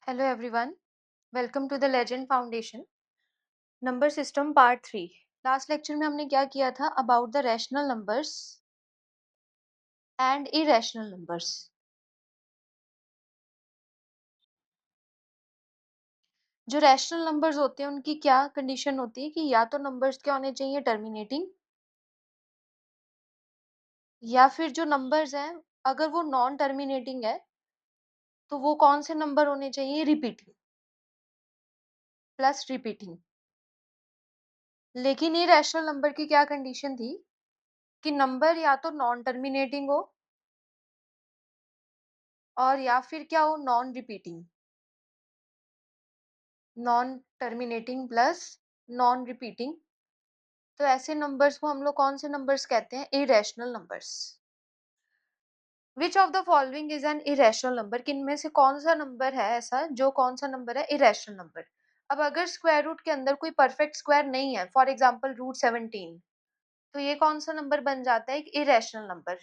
Hello everyone, welcome to the Legend Foundation. Number system part 3। Last lecture में हमने क्या किया था about the rational numbers and irrational numbers. जो rational numbers होते हैं उनकी क्या कंडीशन होती है कि या तो नंबर्स क्या होने चाहिए टर्मिनेटिंग, या फिर जो नंबर्स हैं अगर वो नॉन टर्मिनेटिंग है तो वो कौन से नंबर होने चाहिए रिपीटिंग प्लस रिपीटिंग। लेकिन इरेशनल नंबर की क्या कंडीशन थी कि नंबर या तो नॉन टर्मिनेटिंग हो और या फिर क्या हो non repeating. Non terminating plus non repeating, तो ऐसे नंबर्स को हम लोग कौन से नंबर्स कहते हैं irrational numbers. Which of the following is an irrational number, किन में से कौन सा नंबर है ऐसा जो कौन सा नंबर है इरेशनल नंबर। अब अगर स्क्वायर रूट के अंदर कोई परफेक्ट स्क्वायर नहीं है, फॉर एग्जांपल रूट 17, तो ये कौन सा नंबर बन जाता है एक इरेशनल नंबर।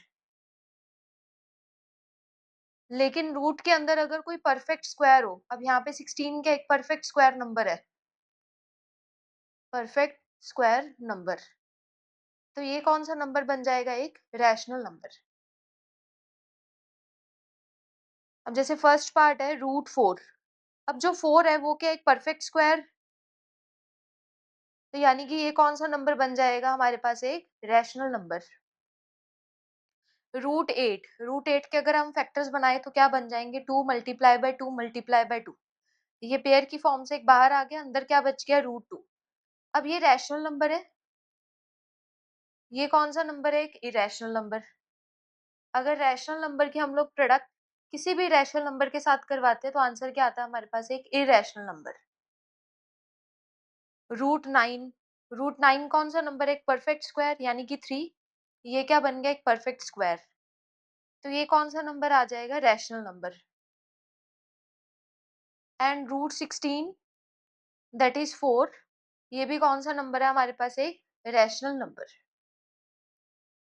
लेकिन रूट के अंदर अगर कोई परफेक्ट स्क्वायर हो, अब यहाँ पे 16 का एक परफेक्ट स्क्वायर नंबर है, परफेक्ट स्क्वायर नंबर, तो ये कौन सा नंबर बन जाएगा एक रैशनल नंबर। अब जैसे फर्स्ट पार्ट है रूट 4, अब जो 4 है वो क्या एक परफेक्ट स्क्वायर, तो यानी कि ये कौन सा नंबर बन जाएगा हमारे पास एक रैशनल नंबर। रूट 8 के अगर हम फैक्टर्स बनाए तो क्या बन जाएंगे 2 मल्टीप्लाई बाय 2 मल्टीप्लाई बाय 2, ये पेयर की फॉर्म से एक बाहर आ गया, अंदर क्या बच गया रूट 2। अब ये रैशनल नंबर है, ये कौन सा नंबर है एक इरेशनल नंबर। अगर रैशनल नंबर की हम लोग प्रोडक्ट किसी भी रैशनल नंबर के साथ करवाते हैं तो आंसर क्या आता है हमारे पास एक इरेशनल नंबर। रूट 9 कौन सा नंबर है एक परफेक्ट स्क्वायर यानी कि 3, ये क्या बन गया एक परफेक्ट स्क्वायर, तो ये कौन सा नंबर आ जाएगा rational number. And root 16 that is 4, ये भी कौन सा नंबर है हमारे पास एक rational number.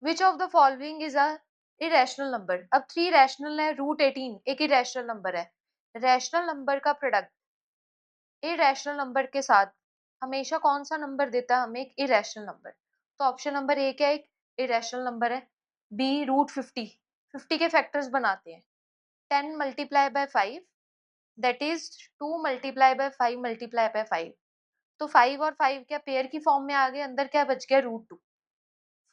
Which of the following is a irrational number, अब 3 रैशनल है, रूट 18 एक इरेशनल नंबर है। रैशनल नंबर का प्रोडक्ट इरेशनल नंबर के साथ हमेशा कौन सा नंबर देता है हमें एक इरेशनल नंबर। तो ऑप्शन नंबर ए क्या एक इरेशनल नंबर है, बी रूट 50, 50 के फैक्टर्स बनाते हैं 10 multiply by 5 that is 2 multiply by 5 multiply by 5, तो 5 और 5 क्या पेयर की फॉर्म में आ गए, अंदर क्या बच गया रूट 2।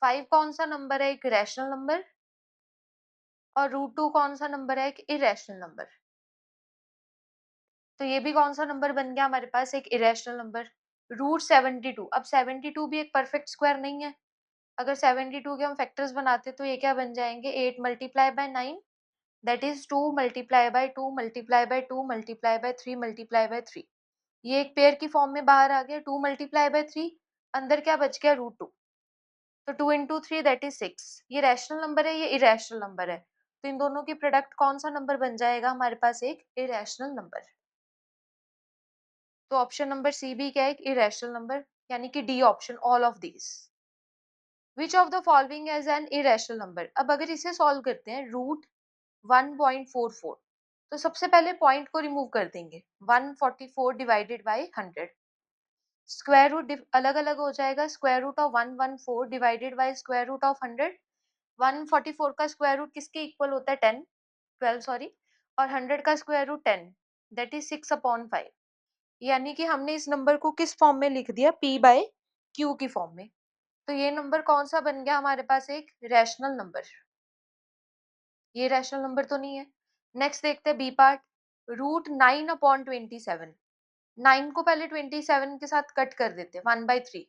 5 कौन सा नंबर है एक रैशनल नंबर और रूट 2 कौन सा नंबर है एक इरेशनल नंबर, तो ये भी कौन सा नंबर बन गया हमारे पास एक इरेशनल नंबर। रूट 72, अब 72 भी एक परफेक्ट स्क्वायर नहीं है, अगर 72 के हम फैक्टर्स बनाते तो ये क्या बन जाएंगे 8 multiply bye 9 that is 2 multiply bye 2 multiply bye 2 multiply by 3 multiply by 3, ये एक पेयर की फॉर्म में बाहर आ गया 2 मल्टीप्लाई बाय 3, अंदर क्या बच गया रूट 2, तो 2 इंटू 3 दैट इज 6, ये रैशनल नंबर है ये इरेशनल नंबर है, तो इन दोनों की प्रोडक्ट कौन सा नंबर बन जाएगा हमारे पास एक इरेशनल नंबर। तो ऑप्शन नंबर सी भी क्या है एक इरेशनल नंबर, यानी कि D option all of these. Which of the following as an irrational number, अब अगर इसे सॉल्व करते हैं रूट 1.44, तो सबसे पहले पॉइंट को रिमूव कर देंगे 144 डिवाइडेड बाई 100, स्क्वायर रूट अलग अलग हो जाएगा, square root of 114 divided by square root of 100, 144 का स्क्वायर रूट किसके इक्वल होता है 12 सॉरी, और 100 का स्क्वायर रूट 10 दैट इज 6/5, यानी कि हमने इस नंबर को किस फॉर्म में लिख दिया p बाय q की फॉर्म में, तो ये नंबर कौन सा बन गया हमारे पास एक रैशनल नंबर, ये रैशनल नंबर तो नहीं है। नेक्स्ट देखते हैं बी पार्ट, रूट 9/27, 9 को पहले 27 के साथ कट कर देते 1/3,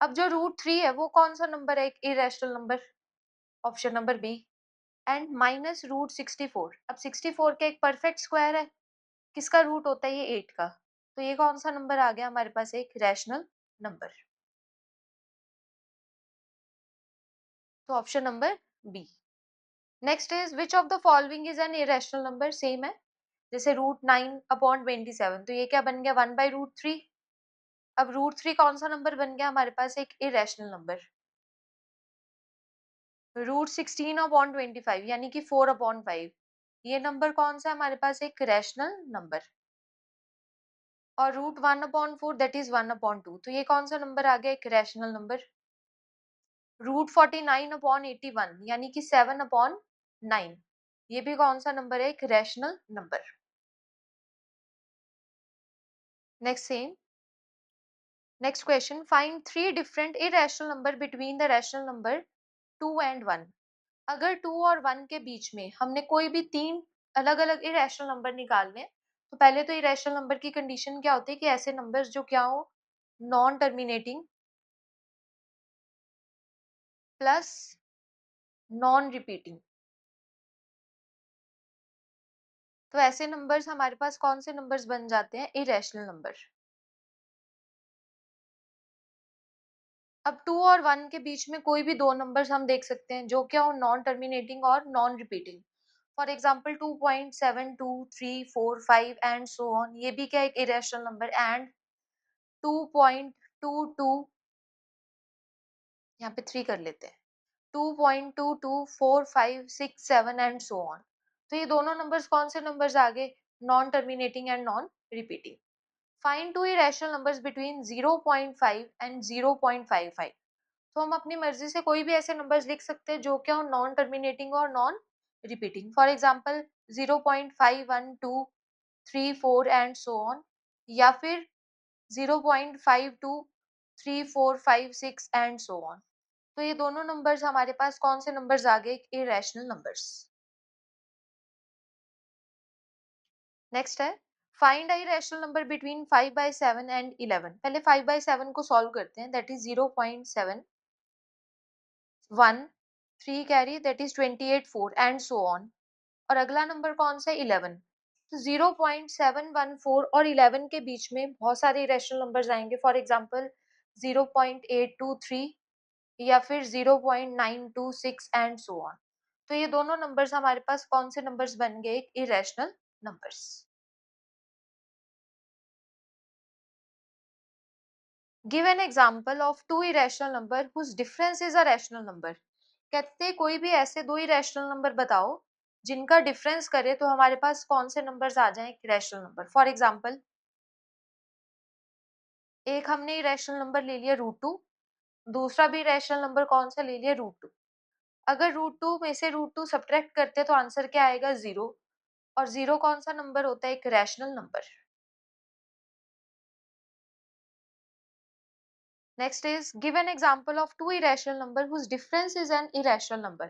अब जो रूट 3 है वो कौन सा नंबर है एक irrational number, option number B. And minus root 64, अब 64 का एक परफेक्ट स्क्वायर है, किसका रूट होता है ये 8 का, तो ये कौन सा नंबर आ गया हमारे पास एक रैशनल नंबर, तो option number B. Next is which of the following is an irrational number, same है जैसे रूट 9/27, तो ये क्या बन गया 1/√3, अब रूट 3 कौन सा नंबर बन गया हमारे पास एक इरेशनल नंबर। रूट 16/25 यानी कि 4/5, ये नंबर कौन सा है हमारे पास, एक रैशनल नंबर। और रूट 1/4 दैट इज 1/2, तो ये कौन सा नंबर आ गया, एक रैशनल नंबर। रूट 49/81 यानी कि 7/9, ये भी कौन सा नंबर है, एक rational number. Next same, next question, find 3 different irrational number between the rational number 2 and 1। अगर 2 और 1 के बीच में हमने कोई भी 3 अलग अलग इरेशनल नंबर निकालने, तो पहले तो इरेशनल नंबर की कंडीशन क्या होती है कि ऐसे नंबर्स जो क्या हो, non terminating plus non repeating. तो ऐसे नंबर्स हमारे पास कौन से नंबर्स बन जाते हैं, इरेशनल नंबर। अब 2 और 1 के बीच में कोई भी दो नंबर्स हम देख सकते हैं जो क्या हो, नॉन टर्मिनेटिंग और non repeating. For example 2.72, 3, 4, 5 and so on, ये भी क्या एक इरेशनल नंबर। एंड 2.22, यहाँ पे 3 कर लेते हैं, 2.22, 4, 5, 6, 7 एंड सो ऑन। तो ये दोनों नंबर्स कौन से नंबर्स आ गए, non terminating and non repeating. Find two irrational numbers between 0.5 and 0.55। तो हम अपनी मर्जी से कोई भी ऐसे नंबर्स लिख सकते हैं जो क्या हो, नॉन टर्मिनेटिंग और non repeating. For example 0.512, 3, 4 and so on, या फिर 0.52, 3, 4, 5, 6 एंड सो ऑन। तो ये दोनों नंबर्स हमारे पास कौन से नंबर्स आ गए, इरेशनल नंबर्स। नेक्स्ट है, find a irrational number between 5/7 and 11। पहले 5/7 को सॉल्व करते हैं, that is 0.7, 1, 3 carry that is 28, 4 and so on. और अगला नंबर कौन सा है, 11। तो 0.714 और 11 के बीच में बहुत सारे इरेशनल नंबर्स आएंगे। फॉर एग्जाम्पल 0.823 या फिर 0.926 एंड सो ऑन। तो ये दोनों नंबर्स हमारे पास कौन से नंबर्स बन गए, irrational numbers. Give an example of two irrational number whose difference is a rational number. कहते हैं कोई भी ऐसे दो इरेशनल नंबर बताओ जिनका डिफरेंस करे तो हमारे पास कौन से नंबर्स आ जाएं, इरेशनल नंबर। फॉर एग्जाम्पल एक हमने इरेशनल नंबर ले लिया रूट 2, दूसरा भी इरेशनल नंबर कौन सा ले लिया, रूट 2। अगर रूट 2 में से रूट 2 सब्ट्रैक्ट करते तो आंसर क्या आएगा, 0। और 0 कौन सा नंबर होता है, एक rational number. Next is give an example of two irrational number whose difference is an irrational number.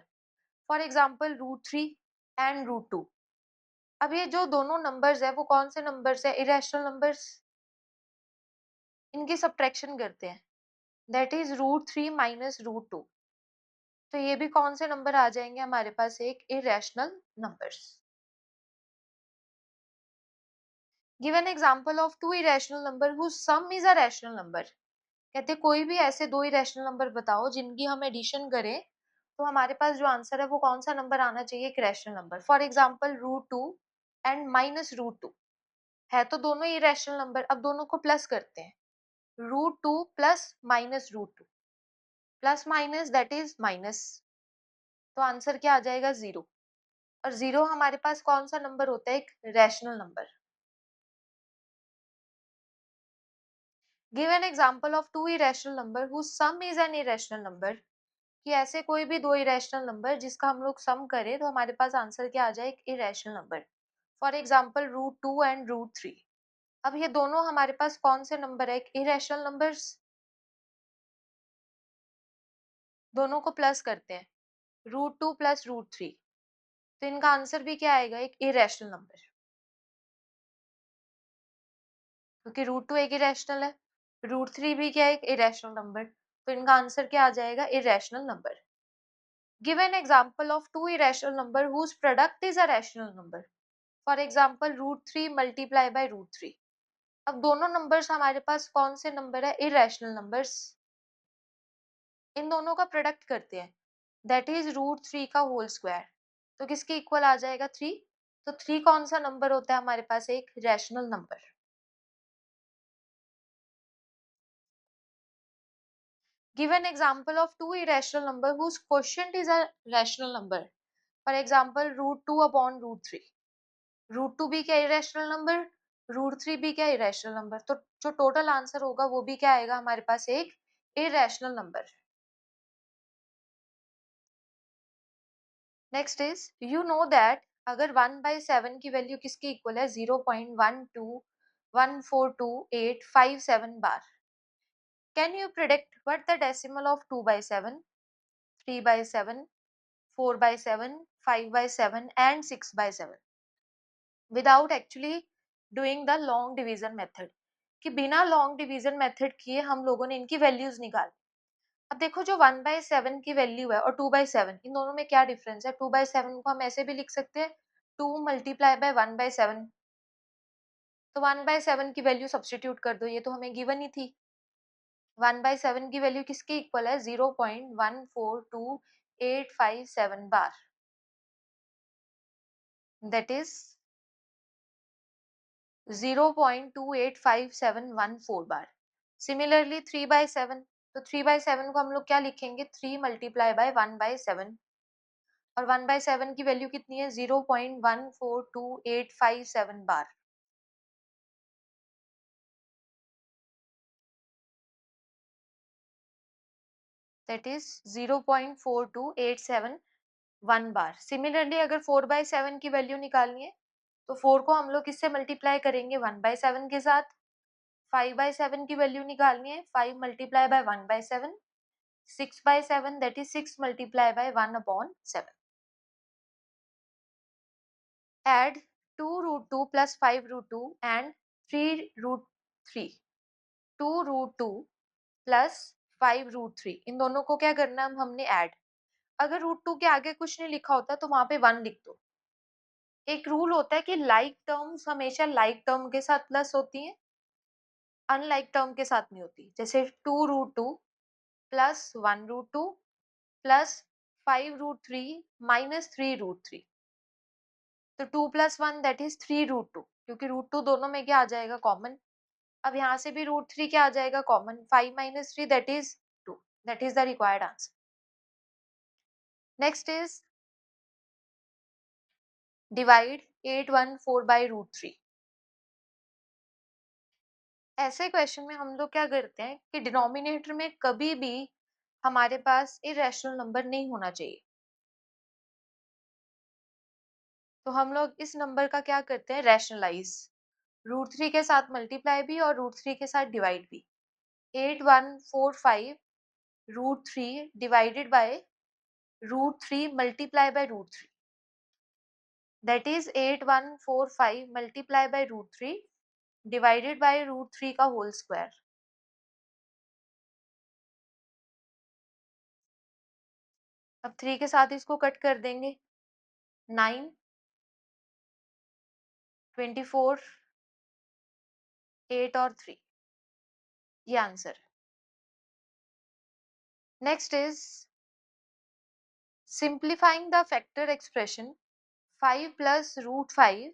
For example root 3 and root 2। अब ये जो दोनों नंबर्स है वो कौन से नंबर्स है, इरेशनल नंबर्स। इनकी सब्ट्रैक्शन करते हैं, that is root 3 minus root 2। तो ये भी कौन से नंबर आ जाएंगे हमारे पास, एक irrational numbers. Give an example of two irrational number whose sum is a rational number. कहते कोई भी ऐसे दो इरेशनल नंबर बताओ जिनकी हम एडिशन करें तो हमारे पास जो आंसर है वो कौन सा नंबर आना चाहिए, एक rational number. For example root 2 and minus root 2 है तो दोनों ही रैशनल नंबर। अब दोनों को प्लस करते हैं, root 2 plus minus root 2, plus minus that is minus. तो आंसर क्या आ जाएगा, 0। और 0 हमारे पास कौन सा नंबर होता है, एक rational number. Give an example of two irrational number whose sum is an irrational number. कि ऐसे कोई भी दो इरेशनल नंबर जिसका हम लोग सम करें तो हमारे पास आंसर क्या आ जाए, एक irrational number. For example root 2 and root 3। अब ये दोनों हमारे पास कौन से नंबर है, एक इरेशनल नंबर्स। दोनों को प्लस करते हैं, रूट 2 प्लस रूट 3। तो इनका आंसर भी क्या आएगा, एक इरेशनल नंबर, क्योंकि रूट 2 एक इरेशनल है, रूट 3 भी क्या है, एक इरेशनल नंबर। तो इनका आंसर क्या आ जाएगा, irrational number. Give an example of two irrational number whose product is a rational number. For example root 3 multiply by root 3। अब दोनों नंबर्स हमारे पास कौन से नंबर है, इरेशनल नंबर्स। इन दोनों का प्रोडक्ट करते हैं, दैट इज रूट 3 का होल स्क्वायर। तो किसके इक्वल आ जाएगा, 3। तो 3 कौन सा नंबर होता है हमारे पास, एक rational number. Give an example of two irrational number whose quotient is a rational number. For example √2/√3, √2 भी क्या इरेशनल नंबर, √3 भी क्या इरेशनल नंबर, तो जो टोटल आंसर होगा वो भी क्या आएगा हमारे पास, एक irrational number. Next is you know that अगर 1/7 की वैल्यू किसकी इक्वल है, 0.12142857 बार, can you predict what the decimal of 2/7, 3/7, 4/7, 5/7 and 6/7 without actually doing the long division method, कि बिना लॉन्ग डिवीजन मेथड किए हम लोगों ने इनकी वैल्यूज निकाल। अब देखो जो 1/7 की वैल्यू है और 2/7, इन दोनों में क्या डिफरेंस है, 2/7 को हम ऐसे भी लिख सकते हैं 2 मल्टीप्लाई बाय 1/7, तो 1/7 की वैल्यू सब्सटीट्यूट कर दो, ये तो हमें गिवन ही थी। 1/7 की वैल्यू किसकी इक्वल है, 0.142857 बार, दैट इज 0.285714 बार। सिमिलरली 3/7, तो 3/7 को हम लोग क्या लिखेंगे, 3 मल्टीप्लाई बाय 1/7, और 1/7 की वैल्यू कितनी है, 0.142857 बार, दैट इज 0.42871 बार। सिमिलरली अगर 4/7 की वैल्यू निकालनी है तो 4 को हम लोग किससे मल्टीप्लाई करेंगे, 1/7 के साथ। 5/7 की वैल्यू निकालनी है, 5 multiply bye 1/7, 6/7 that is 6 multiplied by 1/7. Add 2√2 plus 5√2 and 3√3. 2√2 plus 5√3, इन दोनों को क्या करना है, हमने ऐड। अगर √2 के आगे कुछ नहीं लिखा होता तो वहां पे 1 लिख दो। एक रूल होता है कि लाइक टर्म्स हमेशा लाइक टर्म के साथ प्लस होती हैं, अनलाइक टर्म के साथ नहीं होती। जैसे 2√2 प्लस 1√2 प्लस 5√3 माइनस 3√3, तो 2 प्लस 1 दैट इज 3√2, क्योंकि √2 दोनों में क्या आ जाएगा, कॉमन। अब यहाँ से भी √3 क्या आ जाएगा, common. 5 minus 3 that is 2, that is the required answer. Next is divide 814 by √3। ऐसे क्वेश्चन में हम लोग क्या करते हैं कि डिनोमिनेटर में कभी भी हमारे पास इरेशनल नंबर नहीं होना चाहिए, तो हम लोग इस नंबर का क्या करते हैं, रैशनलाइज, √3 के साथ मल्टीप्लाई भी और √3 के साथ डिवाइड भी। 8145 √3 divided by √3 multiply by √3, that is 8145 multiply by √3 divided by √3 का होल स्क्वायर। अब 3 के साथ इसको कट कर देंगे, 9, 24, 8 और 3, ये answer. Next is simplifying the factor expression 5 plus √5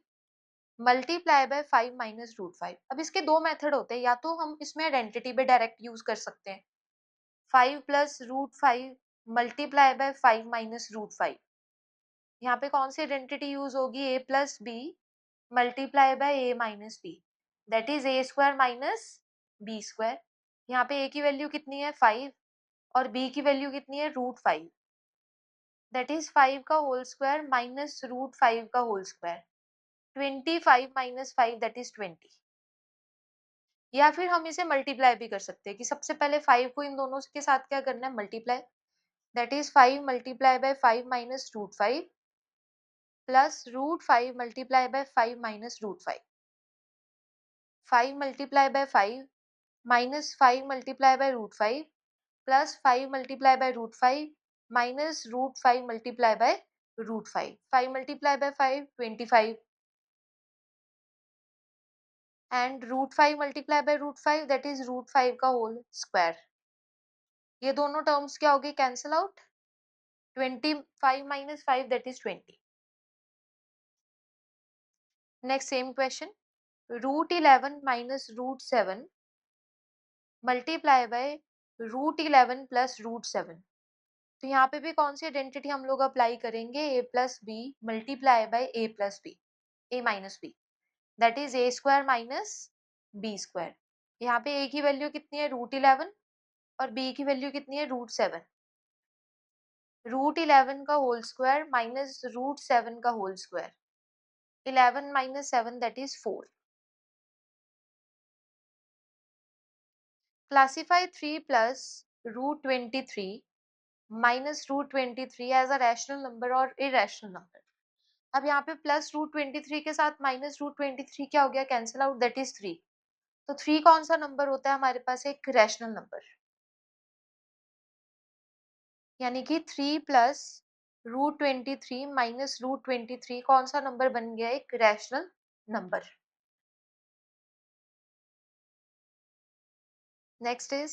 multiply by 5 minus √5। अब इसके दो मेथड होते हैं, या तो हम इसमें आइडेंटिटी पे डायरेक्ट यूज कर सकते हैं, 5 प्लस √5 मल्टीप्लाई बाय 5 माइनस √5। यहाँ पे कौन सी आइडेंटिटी यूज होगी, a plus B multiply by a minus B, that is a square minus B square. यहाँ पे a की वैल्यू कितनी है, 5, और b की वैल्यू कितनी है, √5, दैट इज 5 का होल स्क्वायर माइनस √5 का होल स्क्वायर। 25 माइनस 5 दैट इज 20। या फिर हम इसे मल्टीप्लाई भी कर सकते हैं कि सबसे पहले 5 को इन दोनों के साथ क्या करना है, multiply, that is 5 multiplied by 5 minus √5 plus √5 multiplied by 5 minus √5. 5 multiplied by 5 minus 5 multiplied by √5 plus 5 multiplied by √5 minus √5 multiplied by √5. 5 multiplied by 5 25 and √5 multiplied by √5 that is √5 का whole square. ये दोनों terms क्या होगी, cancel out, 25 minus 5 that is 20. Next same question, √11 minus √7 multiply by √11 plus √7, तो यहाँ पे भी कौन सी आइडेंटिटी हम लोग अप्लाई करेंगे, A plus B multiply by A plus B, A minus B, that is A square minus B square. यहाँ पे ए की वैल्यू कितनी है, √11, और बी की वैल्यू कितनी है, √7। √11 का होल स्क्वायर माइनस √7 का होल स्क्वायर, 11 माइनस 7 that is 4। Classify 3 plus √23 minus √23 as a rational number और इरेशनल नंबर। अब यहाँ पे प्लस √23 के साथ माइनस √23 क्या हो गया, कैंसिल आउट, दैट इज 3। तो 3 कौन सा नंबर होता है हमारे पास, एक रैशनल नंबर। यानी कि 3 प्लस √23 माइनस √23 कौन सा नंबर बन गया, एक rational number. Next is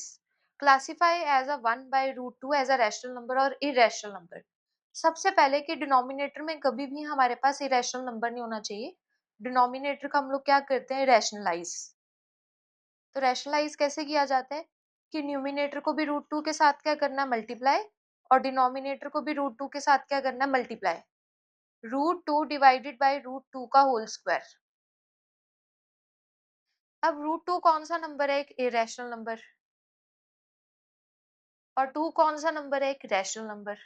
classify as a 1/√2 as a rational number और इरेशनल नंबर। सबसे पहले कि डिनोमिनेटर में कभी भी हमारे पास इरेशनल नंबर नहीं होना चाहिए। डिनोमिनेटर का हम लोग क्या करते हैं, रैशनलाइज। तो रैशनलाइज कैसे किया जाता है कि न्यूमिनेटर को भी √2 के साथ क्या करना है, मल्टीप्लाई, और डिनोमिनेटर को भी √2 के साथ क्या करना है, मल्टीप्लाई। √2 डिवाइडेड बाय √2 का होल स्क्वायर। अब √2 कौन सा नंबर है, एक इरेशनल नंबर, और 2 कौन सा नंबर है, एक रैशनल नंबर।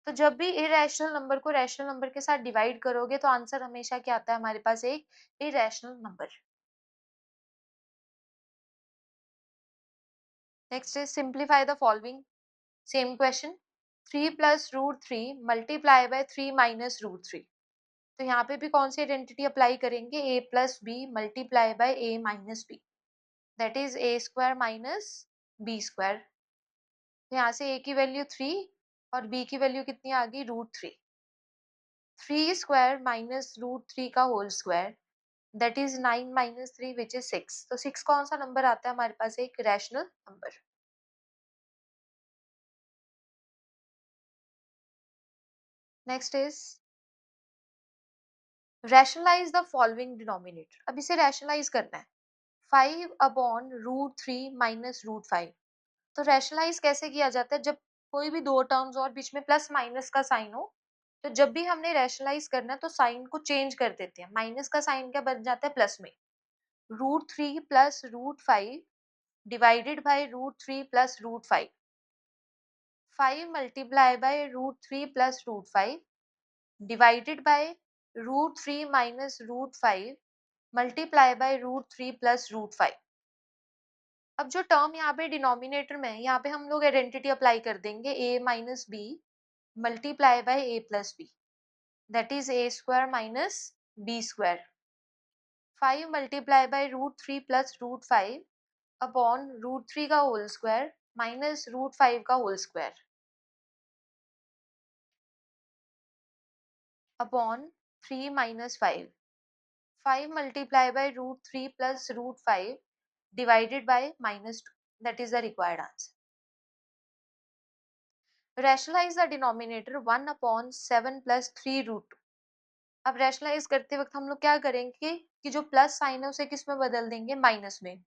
तो जब भी इरेशनल नंबर को रैशनल नंबर के साथ डिवाइड करोगे तो आंसर हमेशा क्या आता है हमारे पास, एक irrational number. Next is simplify the following, same question. 3 plus √3 multiply by 3 minus √3। तो यहाँ पे भी कौन सी आइडेंटिटी अप्लाई करेंगे, A plus B multiply by A minus B, that is A square minus B square. तो यहाँ से ए की वैल्यू 3 और बी की वैल्यू कितनी आ गई, √3। 3 स्क्वायर माइनस √3 का whole square, that is 9 minus 3 which is 6। तो 6 कौन सा नंबर आता है हमारे पास, एक rational number. Next is rationalize the following denominator. अब इसे रैशनलाइज करना है, 5/√3 माइनस √5। तो रैशनलाइज कैसे किया जाता है, जब कोई भी दो टर्म्स और बीच में प्लस माइनस का साइन हो, तो जब भी हमने रैशनलाइज करना है तो साइन को चेंज कर देते हैं, माइनस का साइन क्या बन जाता है, प्लस में। √3 plus √5 divided by √3 plus √5, 5 multiply by √3 plus √5 divided by √3 minus √5 multiply by √3 plus √5। अब जो टर्म यहाँ पे डिनोमिनेटर में है, यहाँ पे हम लोग आइडेंटिटी अप्लाई कर देंगे, a minus B multiply by a plus B, that is A square minus B square. 5 multiply by √3 plus √5 upon √3 का होल स्क्वायर माइनस √5 का whole square upon 3 minus 5। 5 multiply by √3 plus √5 divided by -2, that is the required answer. Rationalize the denominator 1/7 plus 3√2। अब rationalise करते वक्त हम लोग क्या करेंगे कि जो प्लस साइन है उसे किस में बदल देंगे, माइनस में।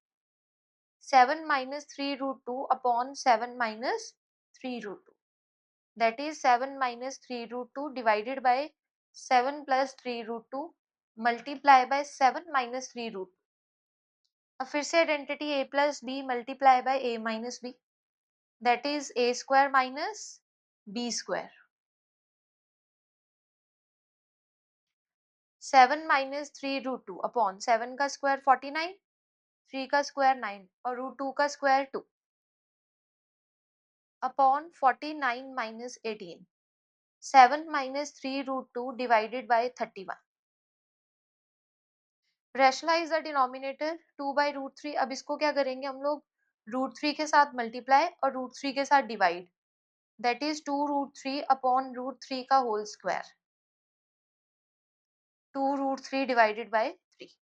7 minus 3√2 upon 7 minus 3√2, that is 7 minus 3√2 divided by 7 plus 3√2 multiply by 7 minus 3√2। अब फिर से identity a plus B multiply by a minus B, that is a square minus b square. 7 minus 3√2 upon 7 का square 49, 3 का square 9 और √2 का square 2 upon 49 minus 18, 7 minus 3√2 divided by 31। Rationalize the denominator 2/√3। अब इसको क्या करेंगे हम लोग, √3 के साथ मल्टीप्लाई और √3 के साथ डिवाइड, दैट इज 2√3 अपॉन √3 का whole square, 2√3 divided by 3।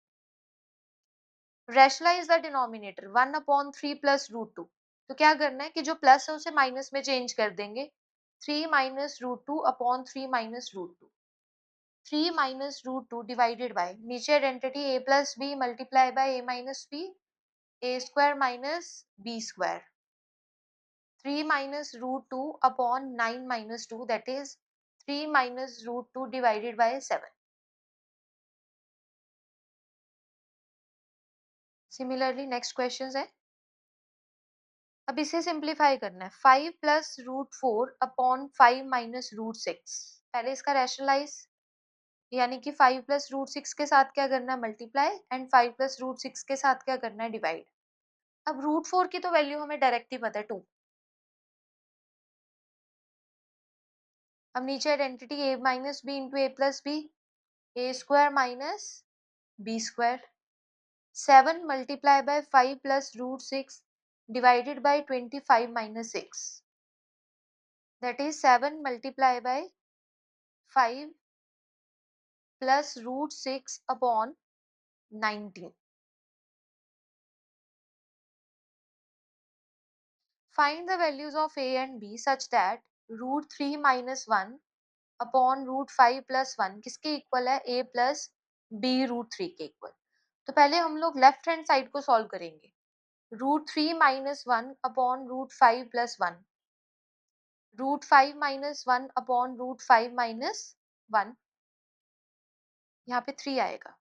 Rationalize the denominator 1/3 plus √2। तो क्या करना है कि जो प्लस है उसे माइनस में चेंज कर देंगे, 3 minus √2 upon 3 minus √2, 3 minus √2 divided by, नीचे identity a plus B multiply by a minus B, A square minus B square. 3 minus root 2 upon 9 minus 2, that is 3 minus root 2 divided by 7. Similarly next question है, अब इसे simplify करना है। 5 plus root 4 upon 5 minus root 6, पहले इसका rationalise, यानी कि 5 plus root 6 के साथ क्या करना है, मल्टीप्लाई, एंड 5 प्लस रूट 6 के साथ क्या करना है, डिवाइड। अब रूट 4 की तो वैल्यू हमें डायरेक्ट ही पता है 2। अब नीचे identity a minus B into A plus B, A square minus B square. 7 multiply by 5 plus root 6 divided by 25 minus 6, that is 7 multiplied by 5 plus root 6 upon 19. Find the values of a and b such that root 3 minus 1 upon root 5 plus 1 किसके equal है, a plus b root 3 के equal. तो पहले हम लोग left hand side को solve करेंगे। Root 3 minus 1 upon root 5 plus 1, root 5 minus 1 upon root 5 minus 1, यहाँ पे 3 आएगा।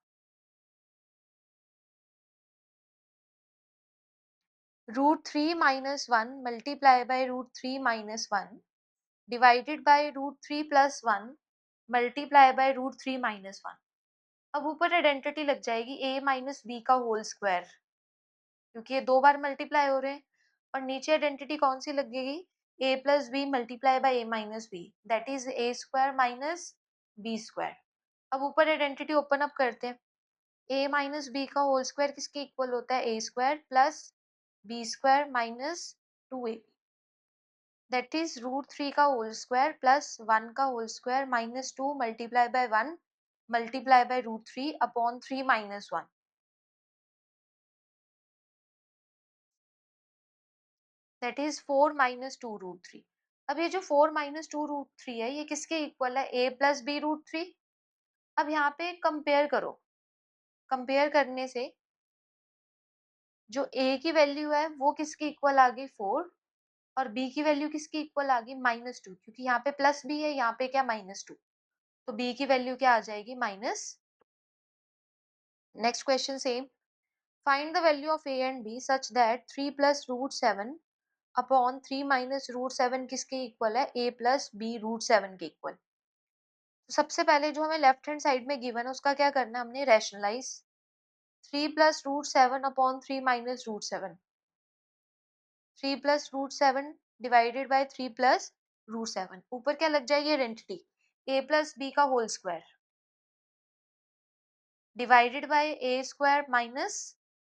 Root 3 minus 1 multiply by root 3 minus 1 divided by root 3 plus 1 multiply by root 3 minus 1। अब ऊपर आइडेंटिटी लग जाएगी a माइनस बी का होल स्क्वायर, क्योंकि ये 2 बार मल्टीप्लाई हो रहे हैं। और नीचे आइडेंटिटी कौन सी लगेगी, a plus B multiply by a minus B, that is a square minus B square. अब ऊपर आइडेंटिटी ओपन अप करते हैं। a माइनस बी का होल स्क्वायर किसके इक्वल होता है, a square plus B square minus 2ab, that is root 3 का whole square plus 1 का whole square minus 2 multiply by 1 multiply by root 3 upon 3 minus 1, that is 4 minus 2 root 3। अब ये जो 4 minus 2 root 3 है, ये किसके इक्वल है, a प्लस बी रूट 3। अब यहाँ पे कंपेयर करो, कंपेयर करने से जो a की वैल्यू है वो किसके इक्वल आ गई 4, और b की वैल्यू किसकी इक्वल आ गई -2, क्योंकि यहाँ पे प्लस b है, यहाँ पे क्या -2, तो b की वैल्यू क्या आ जाएगी, minus. Next question same, find the value of a and b such that 3 plus root 7 upon 3 minus root 7 किसके इक्वल है, a प्लस b रूट 7 के इक्वल। तो सबसे पहले जो हमें लेफ्ट हैंड साइड में गिवन है उसका क्या करना है, हमने rationalize. 3 plus root 7 upon 3 minus root 7, 3 plus root 7 divided by 3 plus root 7, ऊपर क्या लग जाएगी आइडेंटिटी, a प्लस b का whole square divided by a square minus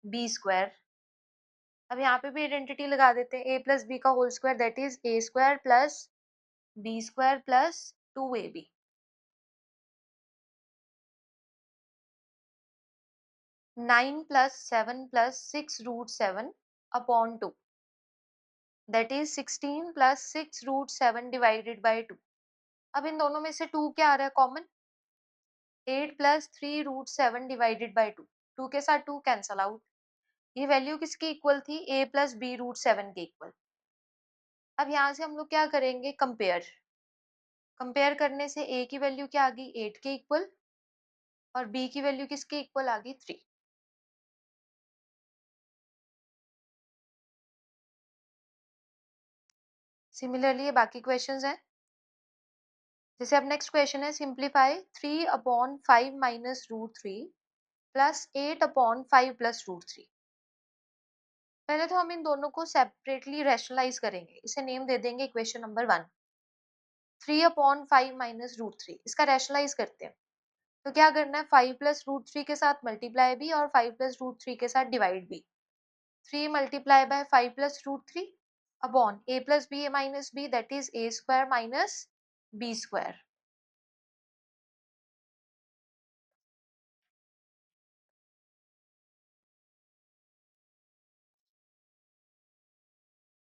b square. अब यहाँ पे भी आइडेंटिटी लगा देते हैं, a प्लस बी का whole square, that is a square plus b square plus 2ab। 9 plus 7 plus 6 root 7 upon 2, that is 16 plus 6 root 7 divided by 2। अब इन दोनों में से 2 क्या आ रहा है common, 8 plus 3 root 7 divided by 2, 2 के साथ 2 कैंसल आउट। ये वैल्यू किसकी इक्वल थी, a प्लस बी रूट 7 के इक्वल। अब यहाँ से हम लोग क्या करेंगे, कंपेयर, कंपेयर करने से a की वैल्यू क्या आ गई, 8 के इक्वल, और b की वैल्यू किसके इक्वल आ गई, 3। सिमिलरली ये बाकी क्वेश्चंस हैं। जैसे अब नेक्स्ट क्वेश्चन है, simplify 3 upon 5 minus root 3 plus 8 upon 5 plus root 3। पहले तो हम इन दोनों को सेपरेटली रैशनलाइज करेंगे, इसे नेम दे देंगे equation number 1। 3 upon 5 minus root 3, इसका रैशनलाइज करते हैं। तो क्या करना है, 5 प्लस रूट 3 के साथ मल्टीप्लाई भी और 5 प्लस रूट 3 के साथ डिवाइड भी। 3 multiply by 5 plus root 3 upon a plus B, a minus B, that is a square minus b square.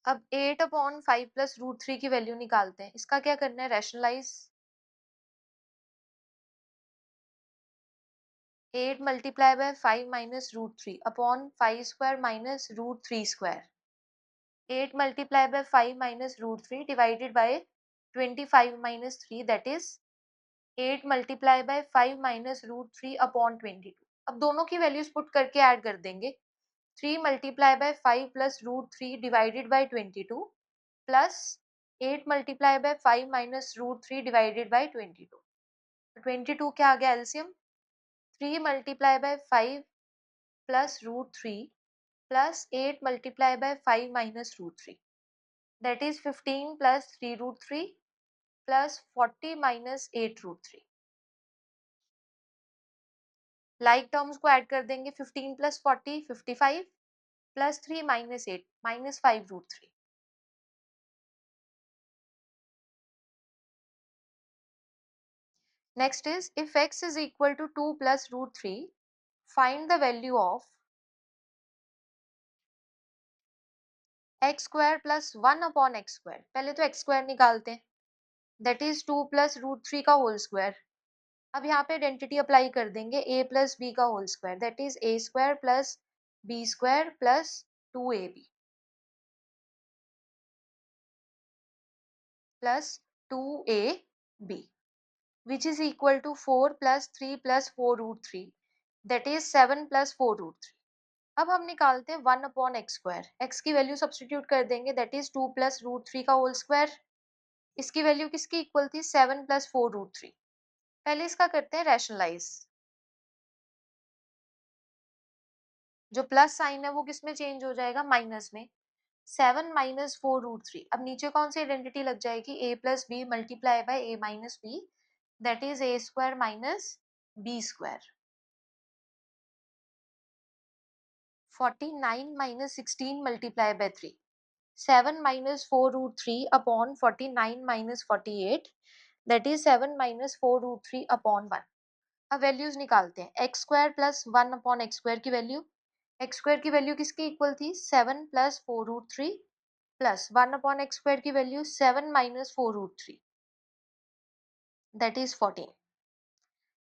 अब 8 अपॉन 5 प्लस रूट 3 की वैल्यू निकालते हैं, इसका क्या करना है, rationalize. 8 multiply by 5 minus root 3 upon 5 square minus root 3 square. 8 multiplied by 5 minus root 3 divided by 25 minus 3, that is 8 multiplied by 5 minus root 3 upon 22. अब दोनों की वैल्यूज पुट करके ऐड कर देंगे. 3 multiplied by 5 plus root 3 divided by 22 plus 8 multiplied by 5 minus root 3 divided by 22. 22 क्या आ गया LCM? 3 multiplied by 5 plus root 3 plus 8 multiplied by 5 minus root 3. That is 15 plus 3 root 3 plus 40 minus 8 root 3. Like terms को add कर देंगे. 15 plus 40 55 plus 3 minus 8 minus 5 root 3. Next is, if x is equal to 2 plus root 3, find the value of x square plus 1 upon x square. पहले तो x square निकालते हैं. That is 2 plus root 3 का whole square. अब यहाँ पे identity apply कर देंगे. a plus b का whole square. That is a square plus b square plus 2ab plus 2ab, which is equal to 4 plus 3 plus 4 root 3. That is 7 plus 4 root 3. अब हम निकालते हैं 1 अपॉन एक्स स्क्वायर. एक्स की value substitute कर देंगे. That is 2 plus root 3 का whole square. इसकी value किसकी इक्वल थी? 7 प्लस 4 रूट 3. पहले इसका करते हैं रैशनलाइज. जो प्लस साइन है वो किस में चेंज हो जाएगा? माइनस में. 7 माइनस 4 रूट 3. अब नीचे कौन सी आइडेंटिटी लग जाएगी? a plus B multiply by a minus B. That is a square minus b square. 49 minus 16 multiplied by 3. 7 minus 4 root 3 upon 49 minus 48. That is 7 minus 4 root 3 upon 1. अब values निकालते हैं. X square plus 1 upon X square की value. X square की value किसकी equal थी? 7 plus 4 root 3 plus 1 upon X square की value 7 minus 4 root 3. That is 14.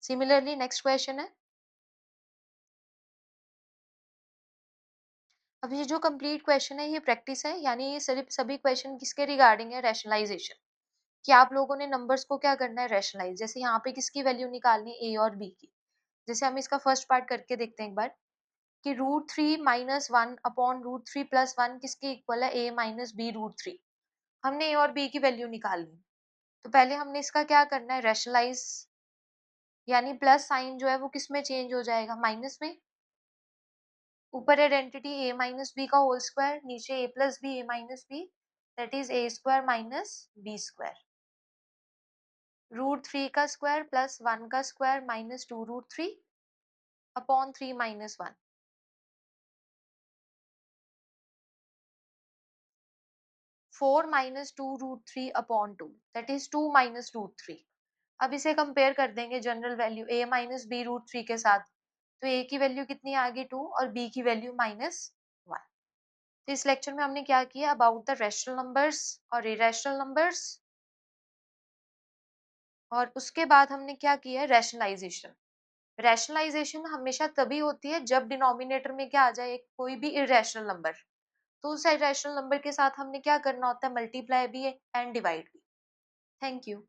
Similarly next question है. अब ये जो कंप्लीट क्वेश्चन है ये प्रैक्टिस है, यानी ये सिर्फ सभी क्वेश्चन किसके रिगार्डिंग है? रैशनलाइजेशन. कि आप लोगों ने नंबर्स को क्या करना है? रैशनलाइज. जैसे यहाँ पे किसकी वैल्यू निकालनी है? ए और बी की. जैसे हम इसका फर्स्ट पार्ट करके देखते हैं एक बार कि root 3 minus 1 upon root 3 plus 1 किसकी इक्वल है? A minus B root 3. हमने ए और बी की वैल्यू निकालनी. तो पहले हमने इसका क्या करना है? रैशनलाइज. यानी प्लस साइन जो है वो किस में चेंज हो जाएगा? माइनस में. ऊपर आइडेंटिटी a माइनस बी का होल स्क्वायर, नीचे a plus B a minus B. That is a square minus B square. Root 3 का स्क्वायर प्लस 1 का square minus 2 root 3 upon 3 minus 1. 4 minus 2 root 3 upon 2. That is 2 minus root 3. अब इसे compare कर देंगे general value a minus B root 3 के साथ. तो a की वैल्यू कितनी आ गई? 2 और b की वैल्यू माइनस 1. तो इस लेक्चर में हमने क्या किया? अबाउट द रैशनल नंबर्स और इरेशनल नंबर्स. और उसके बाद हमने क्या किया है? रैशनलाइजेशन. रैशनलाइजेशन हमेशा तभी होती है जब डिनोमिनेटर में क्या आ जाए? कोई भी इरेशनल नंबर. तो उस इरेशनल नंबर के साथ हमने क्या करना होता है? मल्टीप्लाई भी एंड डिवाइड भी. Thank you.